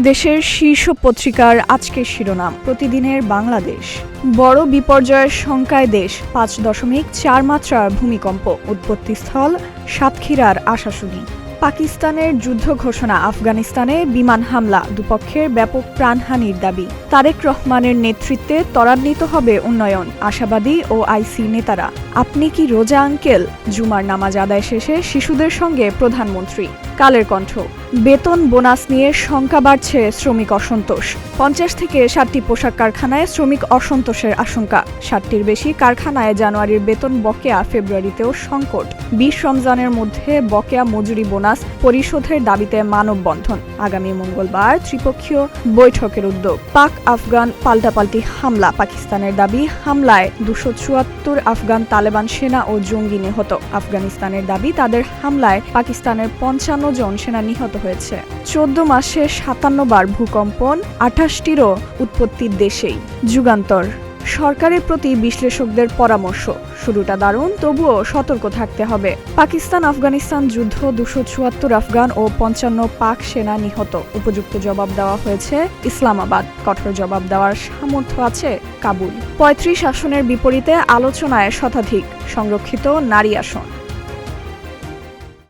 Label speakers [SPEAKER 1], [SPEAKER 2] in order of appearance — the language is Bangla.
[SPEAKER 1] দেশের শীর্ষ পত্রিকার আজকের শিরোনাম প্রতিদিনের বাংলাদেশ। বড় বিপর্যয়ের শঙ্কায় দেশ, 5.4 মাত্রার ভূমিকম্প, উৎপত্তিস্থল সাতক্ষীরার আশাশুনি। পাকিস্তানের যুদ্ধ ঘোষণা, আফগানিস্তানে বিমান হামলা, দুপক্ষের ব্যাপক প্রাণহানির দাবি। তারেক রহমানের নেতৃত্বে ত্বরান্বিত হবে উন্নয়ন, আশাবাদী ওআইসি নেতারা। আপনি কি রোজা আঙ্কেল? জুমার নামাজ আদায় শেষে শিশুদের সঙ্গে প্রধানমন্ত্রী। কালের কণ্ঠ। বেতন বোনাস নিয়ে শঙ্কা বাড়ছে, শ্রমিক অসন্তোষ। 50 থেকে 60টি পোশাক কারখানায় শ্রমিক অসন্তোষের আশঙ্কা। 60টির বেশি কারখানায় জানুয়ারির বেতন বকেয়া, ফেব্রুয়ারিতেও সংকট। 20 রমজানের মধ্যে বকেয়া মজুরি বোনাস পরিশোধের দাবিতে মানববন্ধন। আগামী মঙ্গলবার ত্রিপক্ষীয় বৈঠকের উদ্যোগ। পাক আফগান পাল্টাপাল্টি হামলা, পাকিস্তানের দাবি হামলায় 274 আফগান তালেবান সেনা ও জঙ্গি নিহত। আফগানিস্তানের দাবি তাদের হামলায় পাকিস্তানের 55 জন সেনা নিহত হয়েছে। 14 মাসে 57 বার ভূকম্পন, 28টিরও উৎপত্তি দেশেই। যুগান্তর। সরকারের প্রতি বিশ্লেষকদের পরামর্শ, শুরুটা দারুণ, তবুও সতর্ক থাকতে হবে। পাকিস্তান আফগানিস্তান যুদ্ধ, 274 আফগান ও 55 পাক সেনা নিহত। উপযুক্ত জবাব দেওয়া হয়েছে ইসলামাবাদ, কঠোর জবাব দেওয়ার সামর্থ্য আছে কাবুল। 35 আসনের বিপরীতে আলোচনায় শতাধিক সংরক্ষিত নারী আসন।